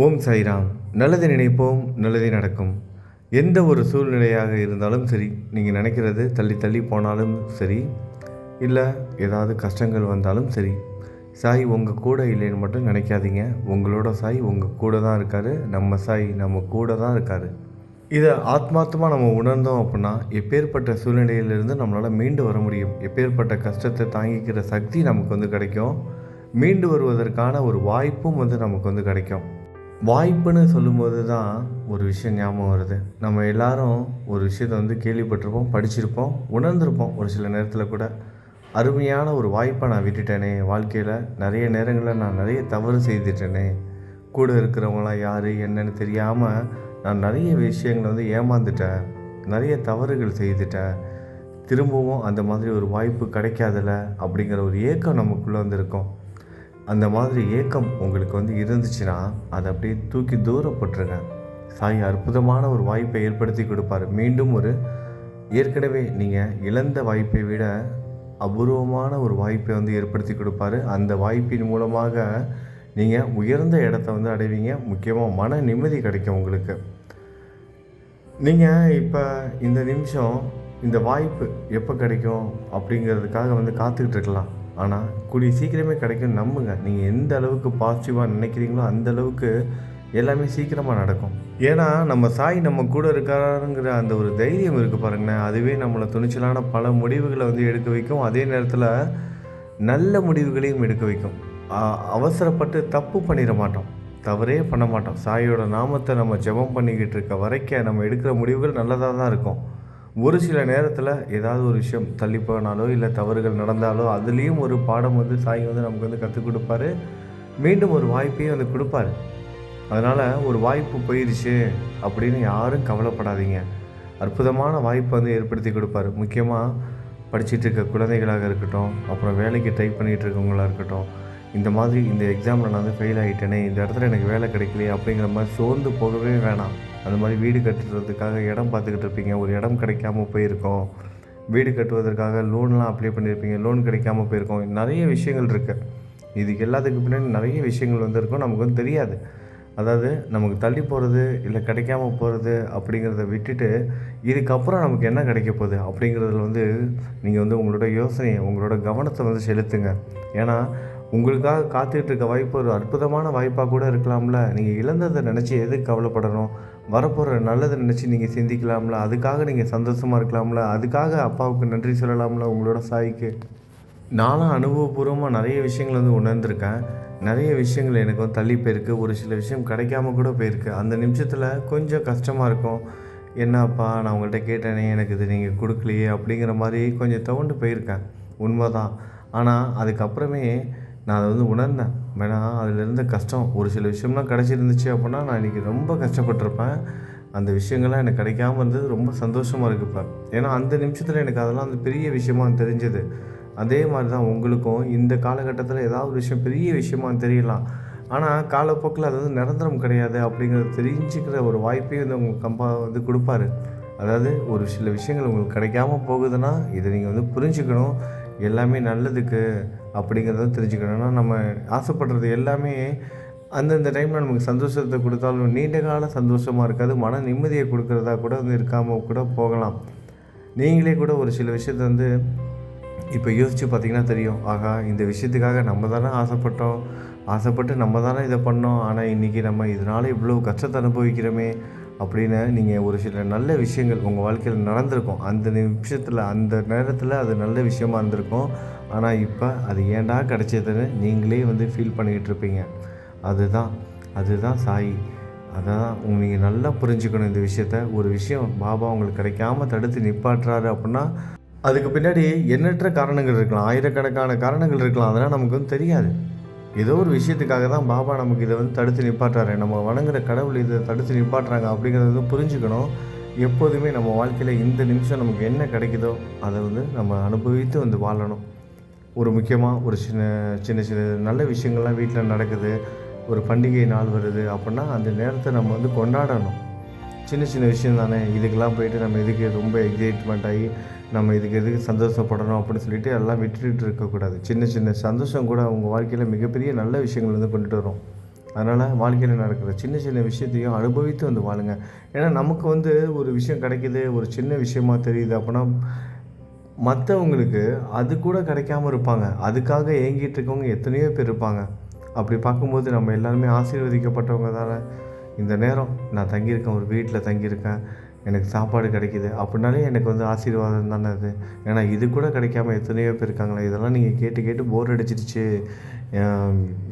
ஓம் சாய்ராம். நல்லது நினைப்போம், நல்லதே நடக்கும். எந்த ஒரு சூழ்நிலையாக இருந்தாலும் சரி, நீங்கள் நினைக்கிறது தள்ளி தள்ளி போனாலும் சரி, இல்லை ஏதாவது கஷ்டங்கள் வந்தாலும் சரி, சாய் உங்கள் கூட இல்லைன்னு மட்டும் நினைக்காதீங்க. உங்களோட சாய் உங்கள் கூட தான் இருக்கார். நம்ம சாய் நம்ம கூட தான் இருக்கார். இதை ஆத்மார்த்தமாக நம்ம உணர்ந்தோம் அப்படின்னா எப்பேற்பட்ட சூழ்நிலையிலிருந்து நம்மளால் மீண்டு வர முடியும். எப்பேற்பட்ட கஷ்டத்தை தாங்கிக்கிற சக்தி நமக்கு கிடைக்கும். மீண்டு வருவதற்கான ஒரு வாய்ப்பும் நமக்கு கிடைக்கும். வாய்ப்புன்னு சொல்லும்போது தான் ஒரு விஷயம் ஞாபகம் வருது. நம்ம எல்லாரும் ஒரு விஷயத்தை கேள்விப்பட்டிருப்போம், படிச்சிருப்போம், உணர்ந்திருப்போம். ஒரு சில நேரத்தில் கூட அருமையான ஒரு வாய்ப்பை நான் விட்டுட்டேனே, வாழ்க்கையில் நிறைய நேரங்களில் நான் நிறைய தவறு செய்துட்டேனே, கூட இருக்கிறவங்களாம் யார் என்னன்னு தெரியாமல் நான் நிறைய விஷயங்களை ஏமாந்துட்டேன், நிறைய தவறுகள் செய்துட்டேன், திரும்பவும் அந்த மாதிரி ஒரு வாய்ப்பு கிடைக்காதல அப்படிங்கிற ஒரு ஏக்கம் நமக்குள்ளே இருக்கும். அந்த மாதிரி ஏக்கம் உங்களுக்கு இருந்துச்சுன்னா அதை அப்படியே தூக்கி தூரப்பட்டுருங்க. சாய் அற்புதமான ஒரு வாய்ப்பை ஏற்படுத்தி கொடுப்பார். மீண்டும் ஒரு ஏற்கனவே நீங்கள் இழந்த வாய்ப்பை விட அபூர்வமான ஒரு வாய்ப்பை ஏற்படுத்தி கொடுப்பார். அந்த வாய்ப்பின் மூலமாக நீங்கள் உயர்ந்த இடத்த அடைவீங்க. முக்கியமாக மன நிம்மதி கிடைக்கும் உங்களுக்கு. நீங்கள் இப்போ இந்த நிமிஷம் இந்த வாய்ப்பு எப்போ கிடைக்கும் அப்படிங்கிறதுக்காக காத்துக்கிட்டு இருக்கலாம். ஆனால் கூடிய சீக்கிரமே கிடைக்கும், நம்புங்க. நீங்கள் எந்த அளவுக்கு பாசிட்டிவாக நினைக்கிறீங்களோ அந்த அளவுக்கு எல்லாமே சீக்கிரமாக நடக்கும். ஏன்னா நம்ம சாய் நம்ம கூட இருக்காருங்கிற அந்த ஒரு தைரியம் இருக்குது பாருங்களேன், அதுவே நம்மளை துணிச்சலான பல முடிவுகளை எடுக்க வைக்கும். அதே நேரத்தில் நல்ல முடிவுகளையும் எடுக்க வைக்கும். அவசரப்பட்டு தப்பு பண்ணிட மாட்டோம், தவறே பண்ண மாட்டோம். சாயோட நாமத்தை நம்ம ஜெபம் பண்ணிக்கிட்டு இருக்க வரைக்கும் நம்ம எடுக்கிற முடிவுகள் நல்லதாக தான் இருக்கும். ஒரு சில நேரத்தில் ஏதாவது ஒரு விஷயம் தள்ளி போனாலோ இல்லை தவறுகள் நடந்தாலோ அதுலேயும் ஒரு பாடம் சாய் நமக்கு கற்றுக் கொடுப்பாரு. மீண்டும் ஒரு வாய்ப்பையும் கொடுப்பாரு. அதனால் ஒரு வாய்ப்பு போயிடுச்சு அப்படின்னு யாரும் கவலைப்படாதீங்க. அற்புதமான வாய்ப்பை ஏற்படுத்தி கொடுப்பாரு. முக்கியமாக படிச்சுட்டு இருக்க குழந்தைகளாக இருக்கட்டும், அப்புறம் வேலைக்கு ட்ரை பண்ணிகிட்டு இருக்கவங்களாக இருக்கட்டும், இந்த மாதிரி இந்த எக்ஸாமில் நான் ஃபெயில் ஆகிட்டேனே, இந்த இடத்துல எனக்கு வேலை கிடைக்கலையே அப்படிங்கிற மாதிரி சோர்ந்து போகவே வேணாம். அந்த மாதிரி வீடு கட்டுறதுக்காக இடம் பார்த்துக்கிட்டு இருப்பீங்க, ஒரு இடம் கிடைக்காம போயிருக்கோம். வீடு கட்டுவதற்காக லோன்லாம் அப்ளை பண்ணியிருப்பீங்க, லோன் கிடைக்காம போயிருக்கோம். நிறைய விஷயங்கள் இருக்குது. இதுக்கு எல்லாத்துக்கு பின்னாடி நிறைய விஷயங்கள் இருக்கும், நமக்கு தெரியாது. அதாவது நமக்கு தள்ளி போகிறது இல்லை கிடைக்காம போகிறது அப்படிங்கிறத விட்டுட்டு இதுக்கப்புறம் நமக்கு என்ன கிடைக்க போகுது அப்படிங்கிறதுல நீங்கள் உங்களோட யோசனையை உங்களோட கவனத்தை செலுத்துங்க. ஏன்னா உங்களுக்காக காத்துக்கிட்டு இருக்க வாய்ப்பு ஒரு அற்புதமான வாய்ப்பாக கூட இருக்கலாம்ல. நீங்கள் இழந்ததை நினச்சி எதுக்கு கவலைப்படணும்? வரப்போகிற நல்லதை நினச்சி நீங்கள் சிந்திக்கலாம்ல. அதுக்காக நீங்கள் சந்தோஷமாக இருக்கலாம்ல. அதுக்காக அப்பாவுக்கு நன்றி சொல்லலாம்ல உங்களோட சாய்க்கு. நானும் அனுபவபூர்வமாக நிறைய விஷயங்கள் உணர்ந்திருக்கேன். நிறைய விஷயங்கள் எனக்கு தள்ளி போயிருக்கு. ஒரு சில விஷயம் கிடைக்காம கூட போயிருக்கு. அந்த நிமிஷத்தில் கொஞ்சம் கஷ்டமாக இருக்கும். என்னப்பா நான் உங்கள்கிட்ட கேட்டேனே, எனக்கு இது நீங்கள் கொடுக்கலையே அப்படிங்கிற மாதிரி கொஞ்சம் துவண்டு போயிருக்கேன். உண்மை தான். ஆனால் அதுக்கப்புறமே நான் அதை உணர்ந்தேன். ஏன்னா அதில் இருந்த கஷ்டம் ஒரு சில விஷயம்லாம் கிடச்சிருந்துச்சு அப்படின்னா நான் இன்றைக்கி ரொம்ப கஷ்டப்பட்டிருப்பேன். அந்த விஷயங்கள்லாம் எனக்கு கிடைக்காம இருந்தது ரொம்ப சந்தோஷமாக இருக்குது இப்போ. ஏன்னா அந்த நிமிஷத்தில் எனக்கு அதெல்லாம் பெரிய விஷயமாக தெரிஞ்சது. அதே மாதிரி தான் உங்களுக்கும் இந்த காலகட்டத்தில் ஏதாவது ஒரு விஷயம் பெரிய விஷயமாக தெரியலாம். ஆனால் காலப்போக்கில் அது நிரந்தரம் கிடையாது அப்படிங்கிறத தெரிஞ்சுக்கிற ஒரு வாய்ப்பையும் உங்கள் கம்பா கொடுப்பாரு. அதாவது ஒரு சில விஷயங்கள் உங்களுக்கு கிடைக்காம போகுதுன்னா இதை நீங்கள் புரிஞ்சுக்கணும். எல்லாமே நல்லதுக்கு அப்படிங்கிறத தெரிஞ்சுக்கணும். ஏன்னா நம்ம ஆசைப்படுறது எல்லாமே அந்தந்த டைமில் நமக்கு சந்தோஷத்தை கொடுத்தாலும் நீண்ட கால சந்தோஷமாக இருக்காது. மன நிம்மதியை கொடுக்குறதா கூட இருக்காமல் கூட போகலாம். நீங்களே கூட ஒரு சில விஷயத்தை இப்போ யோசித்து பார்த்தீங்கன்னா தெரியும். ஆகா, இந்த விஷயத்துக்காக நம்ம தானே ஆசைப்பட்டு நம்ம தானே இதை பண்ணோம். ஆனால் இன்றைக்கி நம்ம இதனால் இவ்வளோ கஷ்டத்தை அனுபவிக்கிறோமே அப்படின்னு நீங்கள் ஒரு சில நல்ல விஷயங்கள் உங்கள் வாழ்க்கையில் நடந்திருக்கும். அந்த நிமிஷத்தில் அந்த நேரத்தில் அது நல்ல விஷயமா இருந்திருக்கும். ஆனால் இப்போ அது ஏன்டா கிடைச்சதுன்னு நீங்களே ஃபீல் பண்ணிக்கிட்டு இருப்பீங்க. அதுதான் சாய். அதான் நீங்கள் நல்லா புரிஞ்சுக்கணும் இந்த விஷயத்த. ஒரு விஷயம் பாபா உங்களுக்கு கிடைக்காம தடுத்து நிப்பாட்டுறாரு அப்படின்னா அதுக்கு பின்னாடி எண்ணற்ற காரணங்கள் இருக்கலாம், ஆயிரக்கணக்கான காரணங்கள் இருக்கலாம். அதெல்லாம் நமக்கு தெரியாது. ஏதோ ஒரு விஷயத்துக்காக தான் பாபா நமக்கு இதை தடுத்து நிப்பாட்டுறாரு. நம்ம வணங்குற கடவுள் இதை தடுத்து நிப்பாட்டுறாங்க அப்படிங்கிறத புரிஞ்சுக்கணும். எப்போதுமே நம்ம வாழ்க்கையில் இந்த நிமிஷம் நமக்கு என்ன கிடைக்குதோ அதை நம்ம அனுபவித்து வாழணும். ஒரு முக்கியமாக ஒரு சின்ன நல்ல விஷயங்கள்லாம் வீட்டில் நடக்குது, ஒரு பண்டிகை நாள் வருது அப்படின்னா அந்த நேரத்தை நம்ம கொண்டாடணும். சின்ன விஷயம் தானே, இதுக்கெல்லாம் போயிட்டு நம்ம இதுக்கு ரொம்ப எக்ஸைட்மெண்ட் ஆகி நம்ம எதுக்கு சந்தோஷப்படணும் அப்படின்னு சொல்லிட்டு எல்லாம் விட்டுட்டு இருக்கக்கூடாது. சின்ன சந்தோஷம் கூட உங்கள் வாழ்க்கையில் மிகப்பெரிய நல்ல விஷயங்கள் கொண்டுட்டு வரும். அதனால் வாழ்க்கையில் நடக்கிற சின்ன சின்ன விஷயத்தையும் அனுபவித்து வந்து வாழுங்க. ஏன்னா நமக்கு வந்து ஒரு விஷயம் கிடைக்கிது, ஒரு சின்ன விஷயமா தெரியுது அப்படின்னா, மற்றவங்களுக்கு அது கூட கிடைக்காம இருப்பாங்க. அதுக்காக ஏங்கிட்டு இருக்கவங்க எத்தனையோ பேர் இருப்பாங்க. அப்படி பார்க்கும்போது நம்ம எல்லாருமே ஆசீர்வதிக்கப்பட்டவங்க தானே. இந்த நேரம் நான் தங்கியிருக்கேன், ஒரு வீட்டில் தங்கியிருக்கேன், எனக்கு சாப்பாடு கிடைக்கிது அப்படின்னாலே எனக்கு வந்து ஆசீர்வாதம் தானே அது. ஏன்னா இது கூட கிடைக்காம எத்தனையோ பேர் இருக்காங்களே. இதெல்லாம் நீங்கள் கேட்டு கேட்டு போர் அடிச்சிருச்சு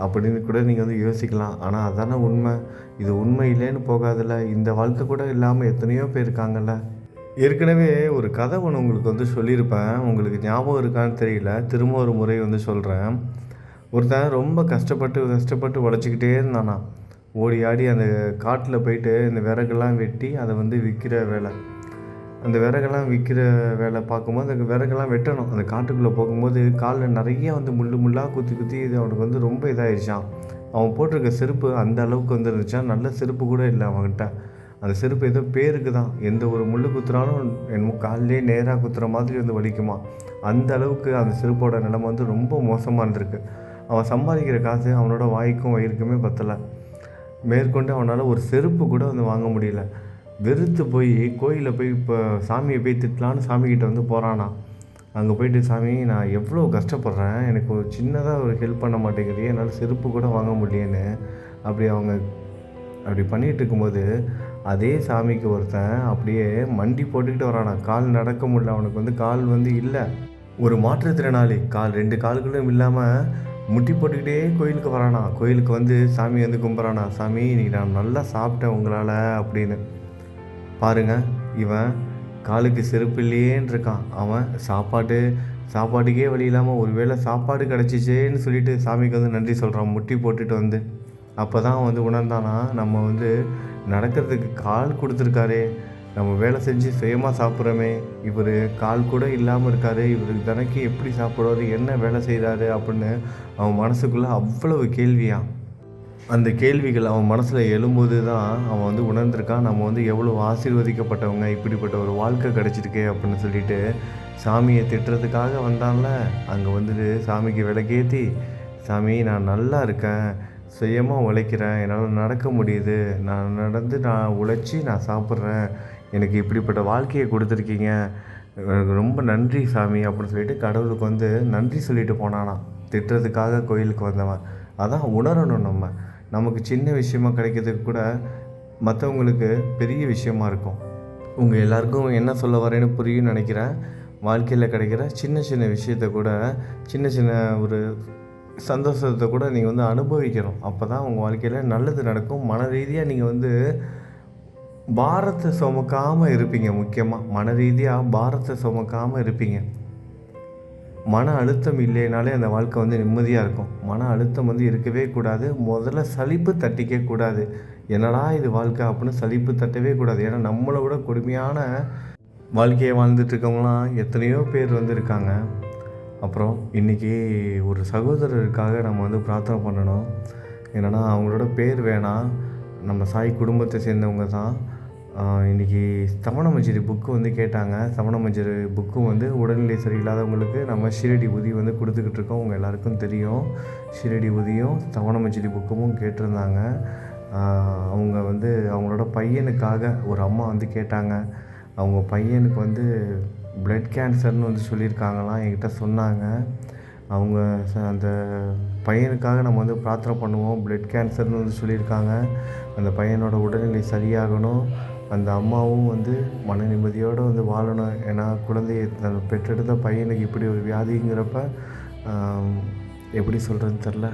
அப்படின்னு கூட நீங்கள் வந்து யோசிக்கலாம். ஆனால் அதானே உண்மை. இது உண்மை இல்லைன்னு போகாதுல்ல. இந்த வாழ்க்கை கூட இல்லாமல் எத்தனையோ பேர் இருக்காங்கல்ல. ஏற்கனவே ஒரு கதை ஒன்று உங்களுக்கு வந்து சொல்லியிருப்பேன். உங்களுக்கு ஞாபகம் இருக்கான்னு தெரியல. திரும்ப ஒரு முறை வந்து சொல்கிறேன். ஒருத்தன் ரொம்ப கஷ்டப்பட்டு கஷ்டப்பட்டு உழைச்சிக்கிட்டே இருந்தானாம். ஓடி ஆடி அந்த காட்டில் போயிட்டு இந்த விறகெல்லாம் வெட்டி அதை வந்து விற்கிற வேலை. அந்த விறகெல்லாம் விற்கிற வேலை பார்க்கும்போது அந்த விறகெல்லாம் வெட்டணும். அந்த காட்டுக்குள்ளே போகும்போது காலில் நிறைய வந்து முள்ளு முள்ளாக குத்தி குத்தி இது அவனுக்கு வந்து ரொம்ப இதாகிடுச்சான். அவன் போட்டிருக்க செருப்பு அந்த அளவுக்கு வந்து இருந்துச்சான். நல்ல செருப்பு கூட இல்லை அவன்கிட்ட. அந்த செருப்பு ஏதோ பேருக்கு தான். எந்த ஒரு முள்ளு குத்துனாலும் என்னமோ காலிலே நேராக குத்துற மாதிரி வந்து வலிக்குமா. அந்த அளவுக்கு அந்த செருப்போட நிலைமை வந்து ரொம்ப மோசமாக இருந்திருக்கு. அவன் சம்பாதிக்கிற காசு அவனோட வாய்க்கும் வயிறுக்குமே பத்தலை. மேற்கொண்டு அவனால் ஒரு செருப்பு கூட வந்து வாங்க முடியல. வெறுத்து போய் கோயிலில் போய் இப்போ சாமியை போய் திட்டலான்னு சாமிக்கிட்ட வந்து போகிறானா. அங்கே போயிட்டு, சாமி நான் எவ்வளோ கஷ்டப்படுறேன், எனக்கு ஒரு சின்னதாக ஒரு ஹெல்ப் பண்ண மாட்டேங்கிறீ, என்னால் செருப்பு கூட வாங்க முடியலேன்னு அப்படி பண்ணிகிட்டு இருக்கும்போது அதே சாமிக்கு ஒருத்தன் அப்படியே மண்டி போட்டுக்கிட்டு வரானா. கால் நடக்க முடியல, அவனுக்கு வந்து கால் வந்து இல்லை. ஒரு மாற்றுத்திறனாளி, கால் 2 கால்களும் இல்லாமல் முட்டி போட்டுக்கிட்டே கோயிலுக்கு வரானா. கோயிலுக்கு வந்து சாமி வந்து கும்பிட்றானா. சாமி இன்னைக்கு நான் நல்லா சாப்பிட்டேன் உங்களால் அப்படின்னு. பாருங்கள், இவன் காலுக்கு செருப்பு இல்லையேன்னு இருக்கான். அவன் சாப்பாட்டுக்கே வழி இல்லாமல் ஒரு வேளை சாப்பாடு கிடச்சிச்சேன்னு சொல்லிட்டு சாமிக்கு வந்து நன்றி சொல்கிறான் முட்டி போட்டுட்டு வந்து. அப்போ தான் வந்து உணர்ந்தானா, நம்ம வந்து நடக்கிறதுக்கு கால் கொடுத்துருக்காரே, நம்ம வேலை செஞ்சு சுயமாக சாப்பிட்றோமே, இவர் கால் கூட இல்லாமல் இருக்கார், இவருக்கு தினைக்கு எப்படி சாப்பிடுவார், என்ன வேலை செய்கிறாரு அப்படின்னு அவன் மனசுக்குள்ளே அவ்வளவு கேள்வியான். அந்த கேள்விகள் அவன் மனசில் எழும்போது தான் அவன் வந்து உணர்ந்திருக்கான், நம்ம வந்து எவ்வளோ ஆசீர்வதிக்கப்பட்டவங்க, இப்படிப்பட்ட ஒரு வாழ்க்கை கிடச்சிருக்கே அப்படின்னு சொல்லிட்டு. சாமியை திட்டுறதுக்காக வந்தான்ல, அங்கே வந்துட்டு சாமிக்கு விளக்கேற்றி, சாமி நான் நல்லா இருக்கேன், சுயமாக உழைக்கிறேன், என்னால் நடக்க முடியுது, நான் உழைச்சி நான் சாப்பிட்றேன், எனக்கு இப்படிப்பட்ட வாழ்க்கையை கொடுத்துருக்கீங்க, எனக்கு ரொம்ப நன்றி சாமி அப்படின்னு சொல்லிட்டு கடவுளுக்கு வந்து நன்றி சொல்லிட்டு போனானா. திட்டுறதுக்காக கோயிலுக்கு வந்தவன். அதான் உணரணும் நம்ம. நமக்கு சின்ன விஷயமா கிடைக்கிறதுக்கு கூட மற்றவங்களுக்கு பெரிய விஷயமா இருக்கும். உங்கள் எல்லாருக்கும் என்ன சொல்ல வரேன்னு புரியும்னு நினைக்கிறேன். வாழ்க்கையில் கிடைக்கிற சின்ன சின்ன விஷயத்த கூட, சின்ன சின்ன ஒரு சந்தோஷத்தை கூட நீங்கள் வந்து அனுபவிக்கணும். அப்போ தான் உங்கள் வாழ்க்கையில் நல்லது நடக்கும். மன ரீதியாக நீங்கள் வந்து பாரத்தை சுமக்காமல் இருப்பீங்க. முக்கியமாக மன ரீதியாக பாரத்தை சுமக்காமல் இருப்பீங்க. மன அழுத்தம் இல்லைனாலே அந்த வாழ்க்கை வந்து நிம்மதியாக இருக்கும். மன அழுத்தம் வந்து இருக்கவே கூடாது. முதல்ல சலிப்பு தட்டிக்க கூடாது. என்னடா இது வாழ்க்கை அப்படின்னு சலிப்பு தட்டவே கூடாது. ஏன்னா நம்மளை விட கொடுமையான வாழ்க்கையை வாழ்ந்துட்டுருக்கவங்களாம் எத்தனையோ பேர் வந்து இருக்காங்க. அப்புறம் இன்றைக்கி ஒரு சகோதரருக்காக நம்ம வந்து பிரார்த்தனை பண்ணணும். என்னென்னா அவங்களோட பேர் வேணாம், நம்ம சாய் குடும்பத்தை சேர்ந்தவங்க தான். இன்றைக்கி சமண மஞ்சரி புக்கு வந்து கேட்டாங்க. சமண மஞ்சரி புக்கும் வந்து உடல்நிலை சரியில்லாதவங்களுக்கு நம்ம ஷீரடி உதி வந்து கொடுத்துக்கிட்டு இருக்கோம். உங்கள் எல்லாருக்கும் தெரியும். ஷீரடி உதியும் சமண மஞ்சரி புக்கும் கேட்டிருந்தாங்க. அவங்க வந்து அவங்களோட பையனுக்காக ஒரு அம்மா வந்து கேட்டாங்க. அவங்க பையனுக்கு வந்து பிளட் கேன்சர்னு வந்து சொல்லியிருக்காங்களாம், என்கிட்ட சொன்னாங்க. அவங்க அந்த பையனுக்காக நம்ம வந்து பிரார்த்தனை பண்ணுவோம். பிளட் கேன்சர்னு வந்து சொல்லியிருக்காங்க. அந்த பையனோட உடல்நிலை சரியாகணும். அந்த அம்மாவும் வந்து மன நிம்மதியோடு வந்து வாழணும். ஏன்னா குழந்தையை பெற்றெடுத்த பையனுக்கு இப்படி ஒரு வியாதிங்கிறப்ப எப்படி சொல்கிறதுன்னு தெரில.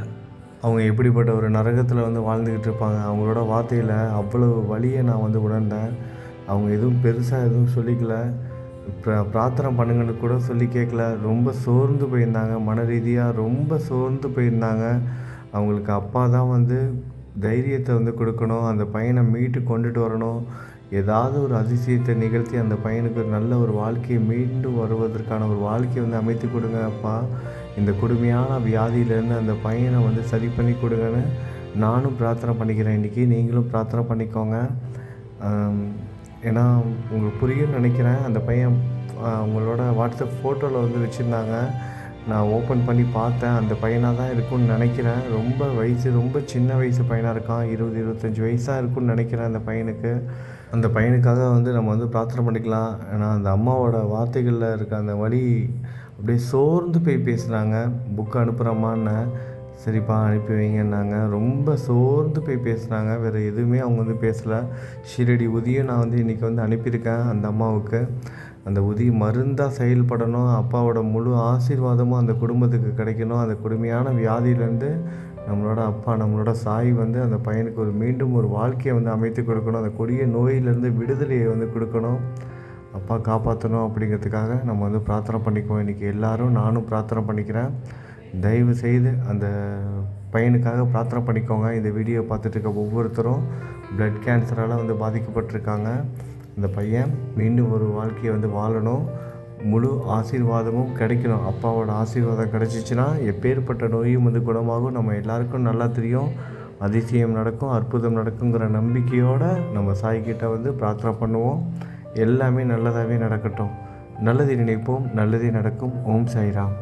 அவங்க எப்படிப்பட்ட ஒரு நரகத்தில் வந்து வாழ்ந்துக்கிட்டு இருப்பாங்க. அவங்களோட வார்த்தையில் அவ்வளவு வலியை நான் வந்து உணர்ந்தேன். அவங்க எதுவும் பெருசாக எதுவும் சொல்லிக்கல, பிரார்த்தனை பண்ணுங்கன்னு கூட சொல்லி கேட்கல. ரொம்ப சோர்ந்து போயிருந்தாங்க, மன ரீதியாக ரொம்ப சோர்ந்து போயிருந்தாங்க. அவங்களுக்கு அப்பா தான் வந்து தைரியத்தை வந்து கொடுக்கணும், அந்த பையனை மீட்டு கொண்டுட்டு வரணும், ஏதாவது ஒரு அதிசயத்தை நிகழ்த்தி அந்த பையனுக்கு ஒரு நல்ல ஒரு வாழ்க்கையை மீண்டு வருவதற்கான ஒரு வாழ்க்கையை வந்து அமைத்து கொடுங்க அப்பா. இந்த கொடுமையான வியாதியிலேருந்து அந்த பையனை வந்து சரி பண்ணி கொடுங்கன்னு நானும் பிரார்த்தனை பண்ணிக்கிறேன். இன்றைக்கி நீங்களும் பிரார்த்தனை பண்ணிக்கோங்க. ஏன்னா உங்களுக்கு புரியும்னு நினைக்கிறேன். அந்த பையன் அவங்களோட வாட்ஸ்அப் ஃபோட்டோவில் வந்து வச்சுருந்தாங்க. நான் ஓப்பன் பண்ணி பார்த்தேன். அந்த பையனா தான் இருக்கும்னு நினைக்கிறேன். ரொம்ப சின்ன வயசு பையனா இருக்கான். 20, 25 வயசு தான் இருக்கும்னு நினைக்கிறேன் அந்த பையனுக்கு. அந்த பையனுக்காக வந்து நம்ம வந்து பிரார்த்தனை பண்ணிக்கலாம். ஏன்னா அந்த அம்மாவோட வார்த்தைகள்ல இருக்க அந்த வலி அப்படியே சோர்ந்து போய் பேசுனாங்க. புக் அனுப்புகிறேம்மான்னேன். சரிப்பா அனுப்பி வைங்கன்னாங்க. ரொம்ப சோர்ந்து போய் பேசுனாங்க. வேறு எதுவுமே அவங்க வந்து பேசல. ஷீரடி உதியை நான் வந்து இன்றைக்கி வந்து அனுப்பியிருக்கேன் அந்த அம்மாவுக்கு. அந்த உதி மருந்தாக செயல்படணும். அப்பாவோட முழு ஆசீர்வாதமும் அந்த குடும்பத்துக்கு கிடைக்கணும். அந்த கொடுமையான வியாதியிலேருந்து நம்மளோட அப்பா, நம்மளோட சாய் வந்து அந்த பையனுக்கு மீண்டும் ஒரு வாழ்க்கையை வந்து அமைத்து கொடுக்கணும். அந்த கொடிய நோயிலேருந்து விடுதலையை வந்து கொடுக்கணும். அப்பா காப்பாற்றணும் அப்படிங்கிறதுக்காக நம்ம வந்து பிரார்த்தனை பண்ணிக்குவோம். இன்றைக்கி எல்லோரும் நானும் பிரார்த்தனை பண்ணிக்கிறேன். தயவு செய்து அந்த பையனுக்காக பிரார்த்தனை பண்ணிக்கோங்க. இந்த வீடியோ பார்த்துட்டு இருக்க ஒவ்வொருத்தரும் பிளட் கேன்சரால் வந்து பாதிக்கப்பட்டிருக்காங்க. அந்த பையன் மீண்டும் ஒரு வாழ்க்கையை வந்து வாழணும். முழு ஆசீர்வாதமும் கிடைக்கணும். அப்பாவோட ஆசீர்வாதம் கிடச்சிச்சின்னா எப்பேற்பட்ட நோயும் வந்து குணமாகும். நம்ம எல்லாருக்கும் நல்லா தெரியும். அதிசயம் நடக்கும், அற்புதம் நடக்குங்கிற நம்பிக்கையோடு நம்ம சாய்கிட்ட வந்து பிரார்த்தனை பண்ணுவோம். எல்லாமே நல்லதாகவே நடக்கட்டும். நல்லதை நினைப்போம், நல்லதே நடக்கும். ஓம் சாய்ராம்.